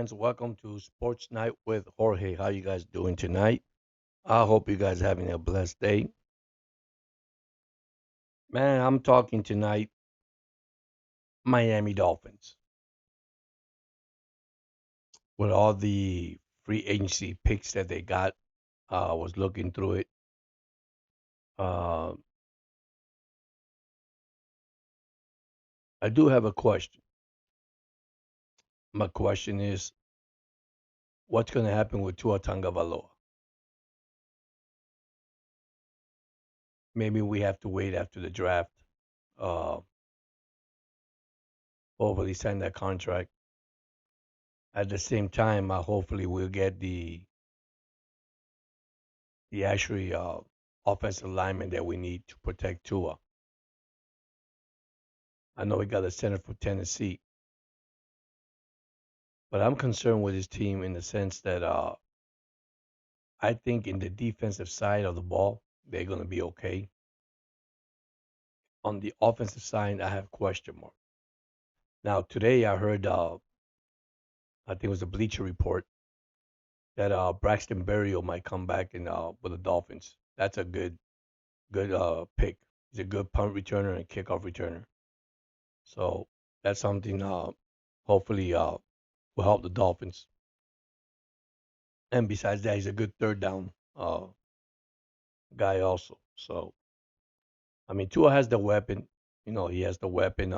fans. Welcome to Sports Night with Jorge. How you guys doing tonight? I hope you guys having a blessed day. Man, I'm talking tonight Miami Dolphins. With all the free agency picks that they got, I was looking through it. Uh, I do have a question. My question is, what's going to happen with Tua Tagovailoa? Maybe we have to wait after the draft. Uh, Hopefully sign that contract. At the same time, hopefully we'll get the actually offensive lineman that we need to protect Tua. I know we got a center for Tennessee, but I'm concerned with his team in the sense that I think in the defensive side of the ball they're going to be okay. On the offensive side, I have question mark. Now today I heard I think it was a Bleacher Report that Braxton Berrios might come back and with the Dolphins. That's a good pick. He's a good punt returner and kickoff returner. So that's something hopefully will help the Dolphins. And besides that, he's a good third down guy also. So I mean, Tua has the weapon. He has the weapon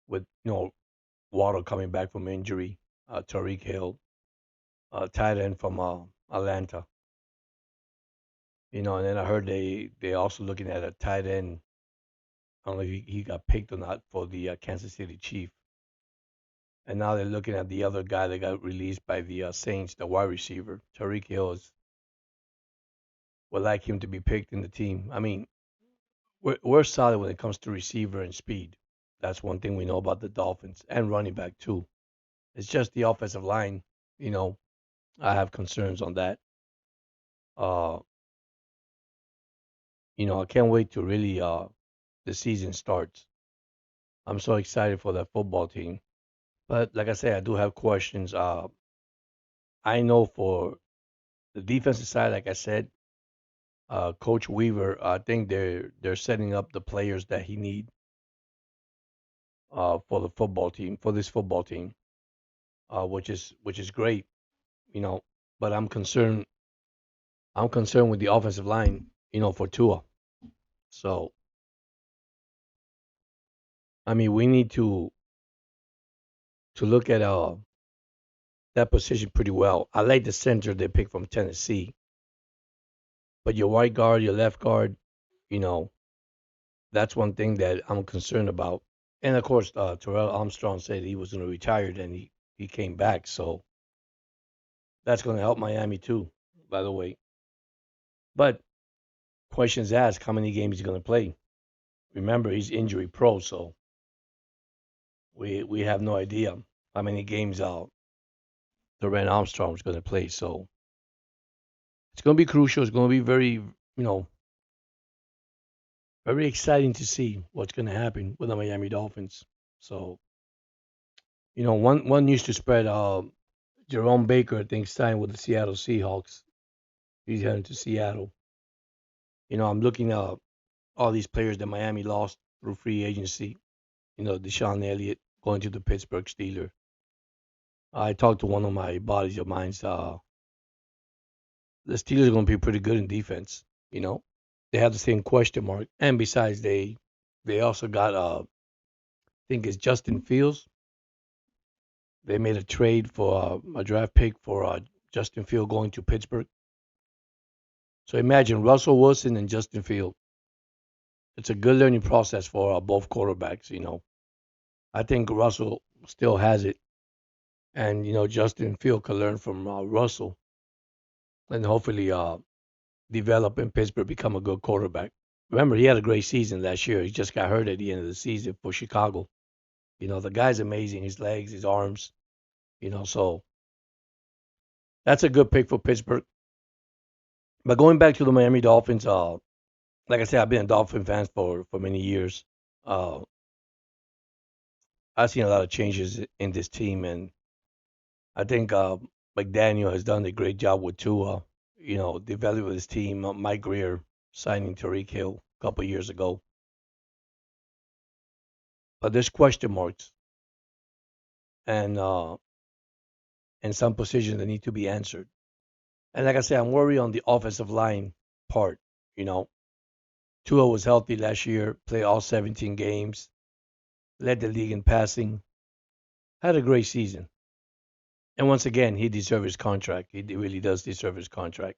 with Waddle coming back from injury, Tariq Hill, tight end from Atlanta. And then I heard they also looking at a tight end. I don't know if he got picked or not for the Kansas City Chief. And now they're looking at the other guy that got released by the Saints, the wide receiver. Tariq Hill would like him to be picked in the team. I mean, we're solid when it comes to receiver and speed. That's one thing we know about the Dolphins and running back too. It's just the offensive line. You know, I have concerns on that. Uh, I can't wait to really the season starts. I'm so excited for that football team. But like I said, I do have questions. I know for the defensive side, like I said, Coach Weaver, I think they're setting up the players that he need for the football team, for this football team, which is great, you know. But I'm concerned with the offensive line, for Tua. So I mean, we need to look at that position pretty well. I like the center they picked from Tennessee, but your right guard, your left guard, you know, that's one thing that I'm concerned about. And of course, Terrell Armstrong said he was going to retire, and he came back, so that's going to help Miami too. By the way, but questions asked: how many games he's going to play? Remember, he's injury pro, so we have no idea how many games Terrell Armstrong is going to play. So it's going to be crucial. It's going to be very exciting to see what's going to happen with the Miami Dolphins. So, one news to spread. Jerome Baker, I think, signed with the Seattle Seahawks. He's heading to Seattle. I'm looking at all these players that Miami lost through free agency. Deshaun Elliott going to the Pittsburgh Steelers. I talked to one of my buddies of mine. The Steelers are going to be pretty good in defense. They have the same question mark, and besides, they also got I think it's Justin Fields. They made a trade for a draft pick for Justin Field going to Pittsburgh. So imagine Russell Wilson and Justin Field. It's a good learning process for both quarterbacks. I think Russell still has it, and Justin Field can learn from Russell, and hopefully develop in Pittsburgh, become a good quarterback. Remember, he had a great season last year. He just got hurt at the end of the season for Chicago. The guy's amazing. His legs, his arms. So that's a good pick for Pittsburgh. But going back to the Miami Dolphins, like I said, I've been a Dolphin fan for many years. Uh, I've seen a lot of changes in this team, and I think McDaniel has done a great job with Tua. Developing his team. Mike Greer signing Tariq Hill a couple years ago, but there's question marks and some positions that need to be answered. And like I said, I'm worried on the offensive line part. You know, Tua was healthy last year, played all 17 games, led the league in passing, had a great season. And once again, he deserves his contract. He really does deserve his contract.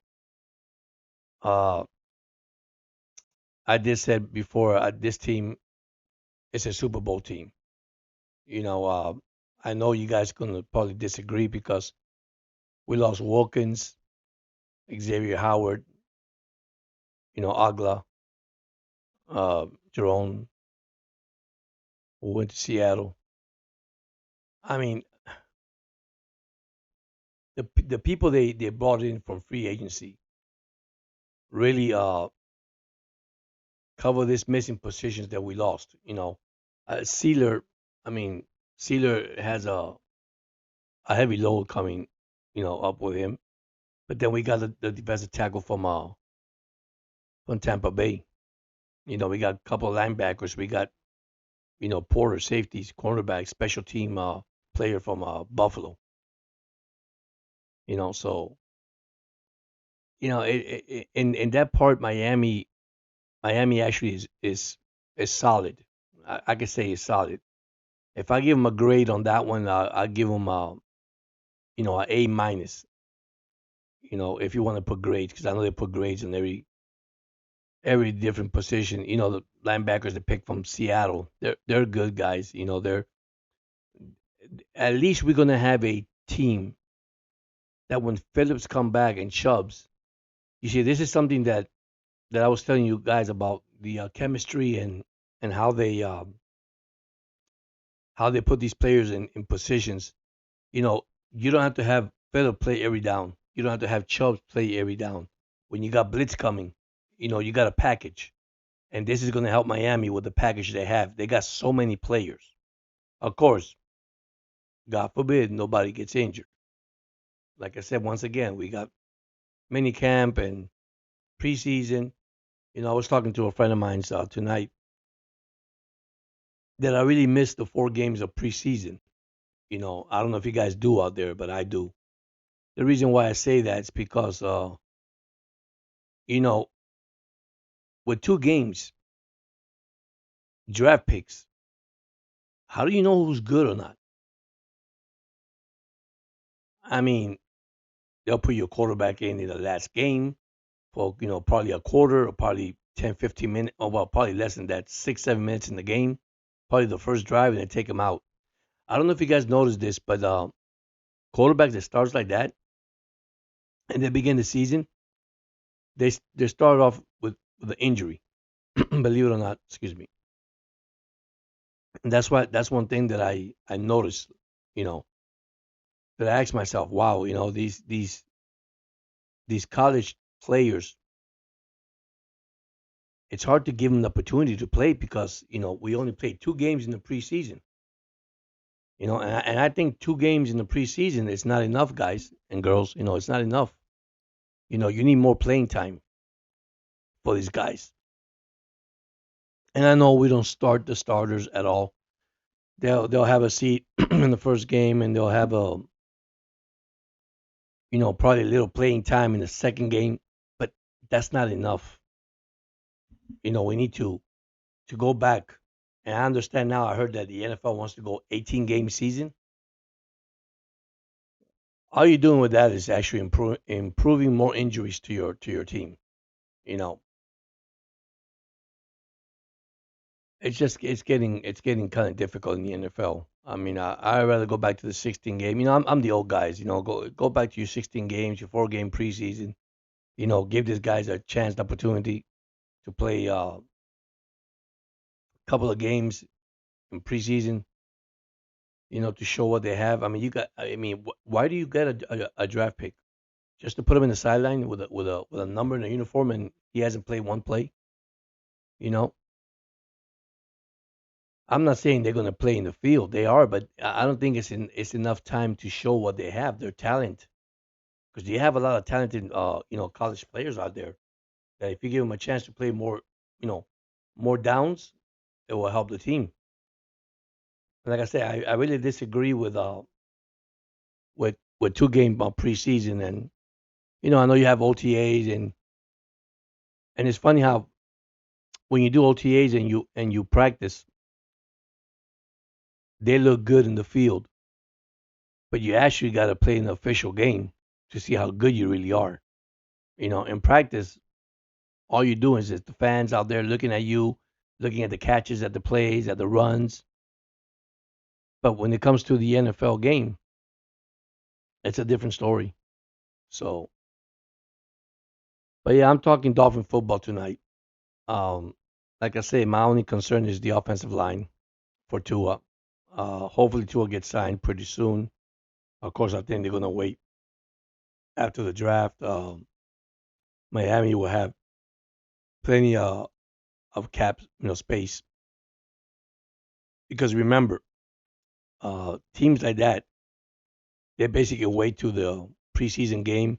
Uh, I did said before, this team is a Super Bowl team. You know, I know you guys gonna probably disagree because we lost Wilkins, Xavier Howard, Agla, Jerome, who went to Seattle. I mean, the people they brought in from free agency really cover this missing positions that we lost. Sealer, I mean, Sealer has a heavy load coming, up with him. But then we got the defensive tackle from Tampa Bay. We got a couple of linebackers. We got Porter, safeties, cornerback, special team player from Buffalo. So in that part, Miami actually is solid. I can say it's solid. If I give them a grade on that one, I'll give them a A minus. If you want to put grades, because I know they put grades in every different position. The linebackers they pick from Seattle, they're good guys. They're at least we're gonna have a team that when Phillips come back and Chubbs, you see, this is something that I was telling you guys about the chemistry and how they put these players in positions. You don't have to have Phillips play every down. You don't have to have Chubbs play every down. When you got blitz coming, you got a package, and this is going to help Miami with the package they have. They got so many players. Of course, God forbid nobody gets injured. Like I said, once again, we got mini camp and preseason. I was talking to a friend of mine tonight that I really missed the 4 games of preseason. I don't know if you guys do out there, but I do. The reason why I say that is because, you know, with 2 games, draft picks, how do you know who's good or not? I mean, they'll put your quarterback in the last game for, probably a quarter or probably 10, 15 minutes, or well, probably less than that, 6, 7 minutes in the game, probably the first drive, and then take them out. I don't know if you guys noticed this, but quarterbacks that starts like that and they begin the season, they start off with an injury, believe it or not. Excuse me. And that's one thing that I noticed. You know, that I asked myself, wow, these college players, it's hard to give them the opportunity to play because we only played 2 games in the preseason. And I think 2 games in the preseason is not enough, guys and girls. It's not enough. You need more playing time for these guys. And I know we don't start the starters at all. They'll have a seat in the first game, and they'll have probably a little playing time in the second game, but that's not enough. We need to go back. And I understand now. I heard that the NFL wants to go 18 game season. All you're doing with that is actually improving more injuries to your team. You know, it's getting kind of difficult in the NFL. I mean, I'd rather go back to the 16 game. I'm the old guys. Go back to your 16 games, your 4 game preseason. Give these guys a chance, an opportunity to play a couple of games in preseason. To show what they have. I mean, you got. I mean, why do you get a draft pick just to put him in the sideline with a number and a uniform, and he hasn't played one play? You know, I'm not saying they're going to play in the field. They are, but I don't think it's enough time to show what they have, their talent, because you have a lot of talented, college players out there that if you give them a chance to play more, you know, more downs, it will help the team. And like I said, I really disagree with 2 game preseason, and I know you have OTAs, and it's funny how when you do OTAs and you practice, they look good in the field, but you actually got to play an official game to see how good you really are. In practice, all you're doing is the fans out there looking at you, looking at the catches, at the plays, at the runs. But when it comes to the NFL game, it's a different story. So, but yeah, I'm talking Dolphin football tonight. Um, like I say, my only concern is the offensive line for Tua. Hopefully, Tua gets signed pretty soon. Of course, I think they're gonna wait after the draft. Miami will have plenty of cap, space, because remember, teams like that, they basically wait to the preseason game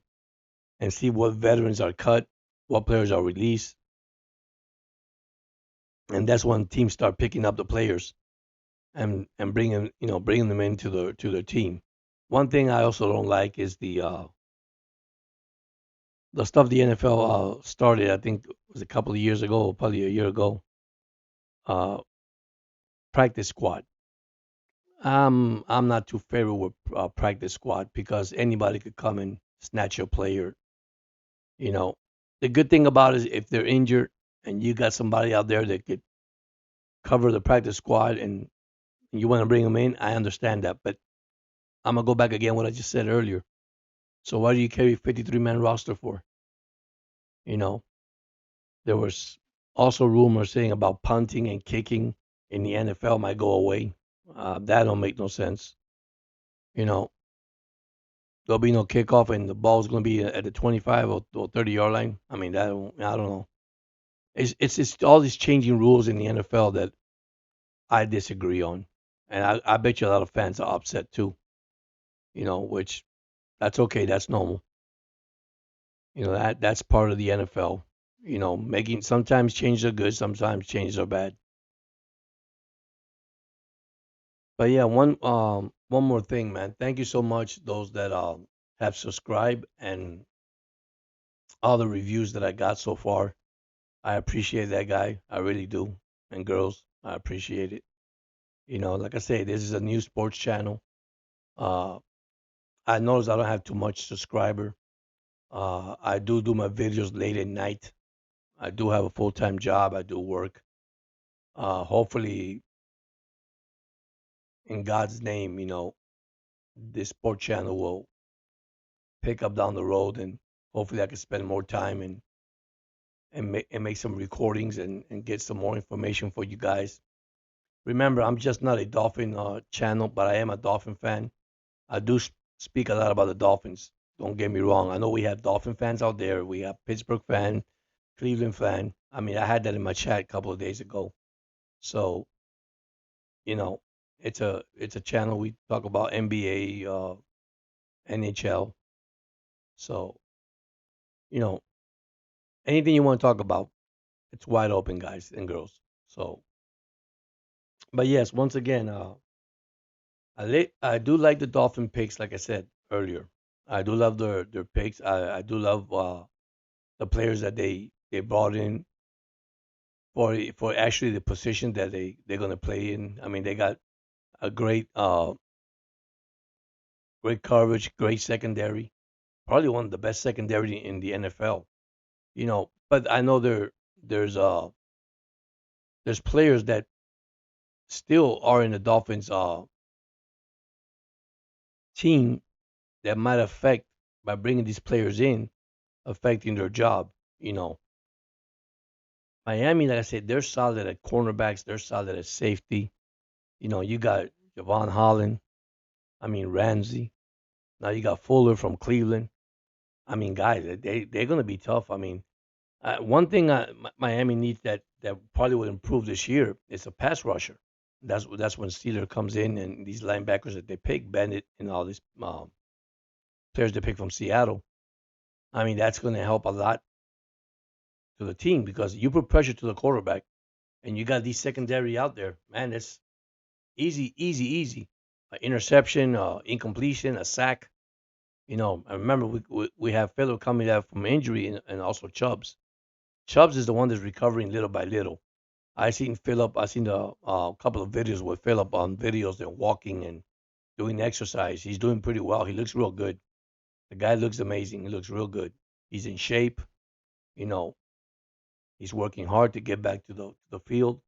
and see what veterans are cut, what players are released, and that's when teams start picking up the players and bringing them into their team. One thing I also don't like is the stuff the NFL started. I think it was a couple of years ago, probably a year ago. Uh, Practice squad. I'm not too favorable with practice squad because anybody could come and snatch your player. You know, the good thing about it is if they're injured and you got somebody out there that could cover the practice squad and you want to bring them in, I understand that. But I'm gonna go back again what I just said earlier. So why do you carry 53-man roster for? You know, there was also rumors saying about punting and kicking in the NFL might go away. That don't make no sense. You know, there'll be no kickoff and the ball's gonna be at the 25 or 30-yard line. I mean, I don't know. It's all these changing rules in the NFL that I disagree on, and I bet you a lot of fans are upset too. Which that's okay. That's normal. That's part of the NFL. Making sometimes changes are good, sometimes changes are bad. But yeah, one more thing, man. Thank you so much those that have subscribed and all the reviews that I got so far. I appreciate that, guy. I really do. And girls, I appreciate it. Like I say, this is a new sports channel. Uh, I notice I don't have too much subscriber. I do my videos late at night. I do have a full-time job. I do work. Hopefully, in God's name, this sport channel will pick up down the road, and hopefully, I can spend more time and make some recordings and get some more information for you guys. Remember, I'm just not a Dolphin channel, but I am a Dolphin fan. I do speak a lot about the Dolphins. Don't get me wrong. I know we have Dolphin fans out there. We have Pittsburgh fan, Cleveland fan. I mean, I had that in my chat a couple of days ago. So, you know, it's a channel we talk about NBA, NHL. So, you know, anything you want to talk about, it's wide open, guys and girls. So, but yes, once again, I do like the Dolphin picks, like I said earlier. I do love their picks. I do love the players that they brought in for actually the position that they're gonna play in. I mean, they got a great coverage, great secondary, probably one of the best secondary in the NFL. But I know there's players that still are in the Dolphins team that might affect by bringing these players in, affecting their job. You know, Miami, like I said, they're solid at cornerbacks, they're solid at safety. You got Javon Holland, I mean Ramsey. Now you got Fuller from Cleveland. I mean, guys, they're gonna be tough. I mean, one thing Miami needs that probably would improve this year is a pass rusher. That's when Steeler comes in and these linebackers that they pick, Bennett and all these players they pick from Seattle. I mean, that's going to help a lot to the team because you put pressure to the quarterback and you got these secondary out there. Man, it's easy, easy, easy. An interception, incompletion, a sack. I remember we have Phillip coming out from injury and also Chubbs. Chubbs is the one that's recovering little by little. I seen Philip. I seen a couple of videos with Philip on videos. They're walking and doing exercise. He's doing pretty well. He looks real good. The guy looks amazing. He looks real good. He's in shape. You know, he's working hard to get back to the field.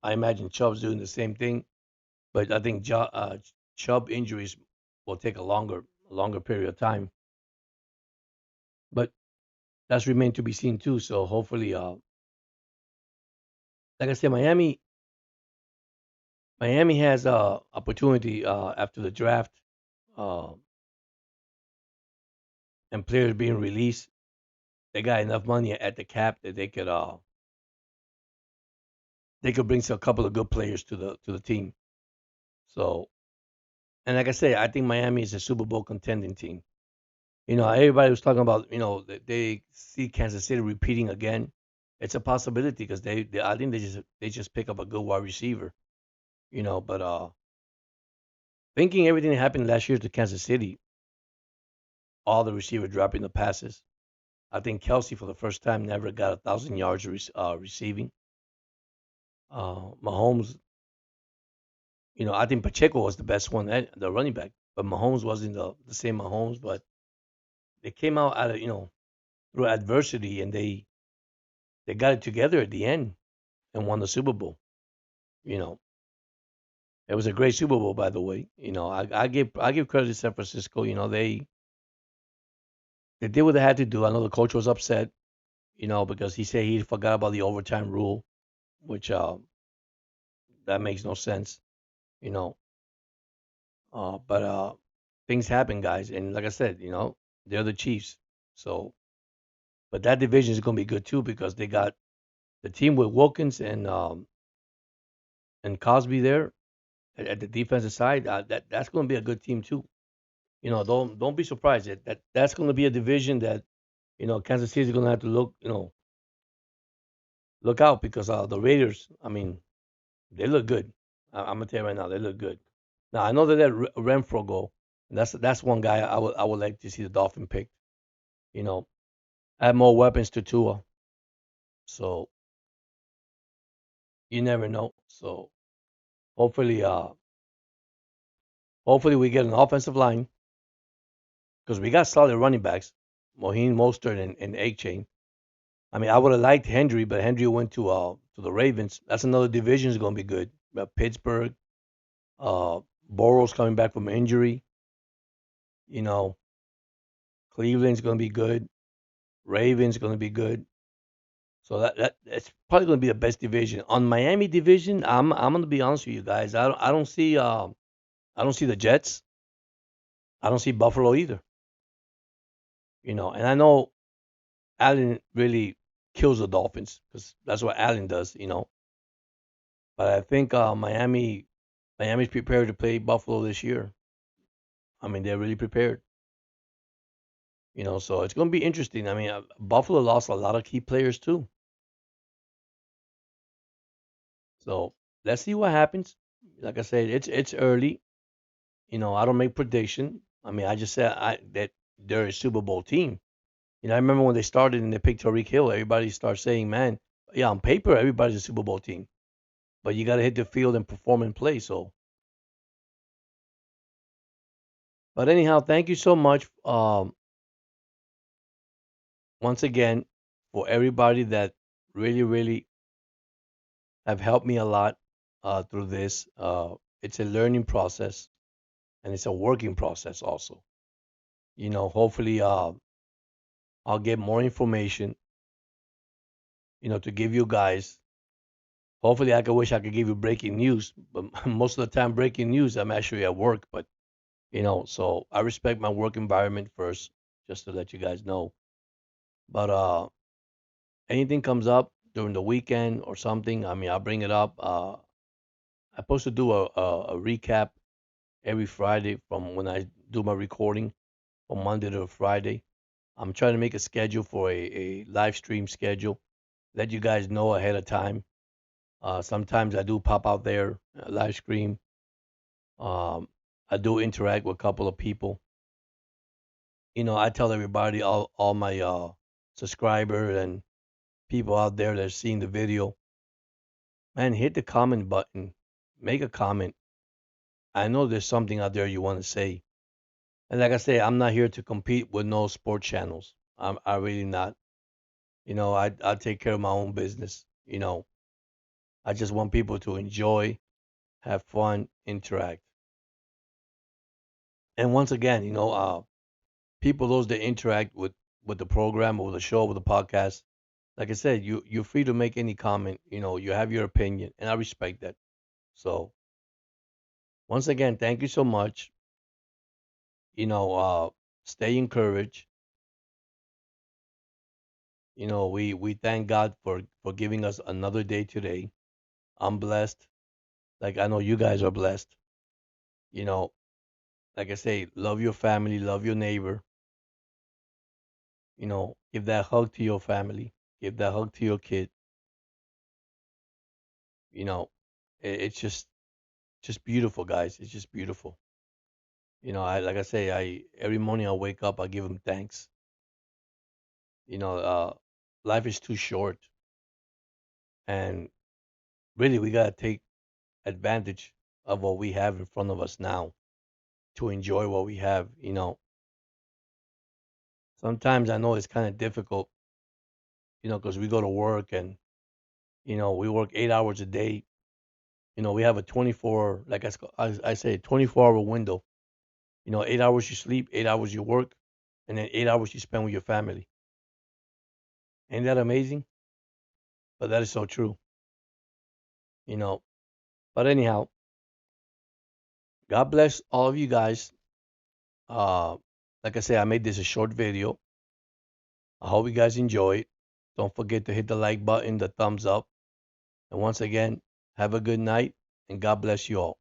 I imagine Chubb's doing the same thing, but I think Chubb injuries will take a longer period of time. But that's remained to be seen too. So hopefully, like I said, Miami has opportunity after the draft uh, and players being released. They got enough money at the cap that they could bring a couple of good players to the team. So, and like I say, I think Miami is a Super Bowl contending team. Everybody was talking about that they see Kansas City repeating again. It's a possibility because I think they just pick up a good wide receiver. But thinking everything that happened last year to Kansas City, all the receiver dropping the passes. I think Kelsey for the first time never got 1,000 yards receiving. Mahomes, I think Pacheco was the best one, the running back, but Mahomes wasn't the same Mahomes. But they came out through adversity and they got it together at the end and won the Super Bowl. You know, it was a great Super Bowl, by the way. I give credit to San Francisco. They did what they had to do. I know the coach was upset, because he said he forgot about the overtime rule, which that makes no sense. You know, but things happen, guys, and like I said, they're the Chiefs. So, but that division is going to be good too because they got the team with Wilkins and Cosby there at the defensive side. That's going to be a good team too. Don't be surprised that's going to be a division that Kansas City is going to have to look out because the Raiders. I mean, they look good. I'm gonna tell you right now, they look good. Now I know they let Renfro go, and that's one guy I would like to see the Dolphin pick. You know, add more weapons to Tua, so you never know. So hopefully, hopefully we get an offensive line because we got solid running backs, Moheen Mostert and A Chain. I mean, I would have liked Hendry, but Hendry went to the Ravens. That's another division is going to be good. Pittsburgh, uh, Burrow's coming back from injury. You know, Cleveland's going to be good. Ravens going to be good. So that's probably going to be the best division. On Miami division, I'm going to be honest with you guys. I don't see the Jets. I don't see Buffalo either. And I know Allen really kills the Dolphins because that's what Allen does. But I think Miami's prepared to play Buffalo this year. I mean, they're really prepared. So it's going to be interesting. I mean, Buffalo lost a lot of key players too. So let's see what happens. Like I said, it's early. I don't make prediction. I mean, I just said that they're a Super Bowl team. I remember when they started and they picked Tariq Hill, everybody started saying, "Man, yeah, on paper, everybody's a Super Bowl team, but you got to hit the field and perform and play." So, but anyhow, thank you so much once again for everybody that really, really have helped me a lot through this. It's a learning process and it's a working process also. Hopefully, I'll get more information, to give you guys. Hopefully, wish I could give you breaking news, but most of the time, breaking news, I'm actually at work. But so I respect my work environment first, just to let you guys know. But anything comes up during the weekend or something, I mean, I'll bring it up. I'm supposed to do a recap every Friday from when I do my recording from Monday to Friday. I'm trying to make a schedule for a live stream schedule. Let you guys know ahead of time. Sometimes I do pop out there, live stream. Um, I do interact with a couple of people. I tell everybody, all my subscribers and people out there that are seeing the video, man, hit the comment button, make a comment. I know there's something out there you want to say. And like I say, I'm not here to compete with no sports channels. I really not. I take care of my own business. I just want people to enjoy, have fun, interact. And once again, people those that interact with the program or the show or the podcast, like I said, you're free to make any comment. You have your opinion, and I respect that. So once again, thank you so much. You know, uh, Stay encouraged. We thank God for giving us another day today. I'm blessed. Like I know you guys are blessed. You know, like I say, love your family, love your neighbor. Give that hug to your family, give that hug to your kid. You know, it's just beautiful, guys. It's just beautiful. I like I say, I every morning I wake up, I give him thanks. You know, life is too short, and really we gotta take advantage of what we have in front of us now to enjoy what we have. Sometimes I know it's kind of difficult, because we go to work and we work 8 hours a day. We have a 24, like I say, 24-hour window. 8 hours you sleep, 8 hours you work, and then 8 hours you spend with your family. Ain't that amazing? But that is so true, you know. But anyhow, God bless all of you guys. Uh, like I say, I made this a short video. I hope you guys enjoy it. Don't forget to hit the like button, the thumbs up. And once again, have a good night and God bless you all.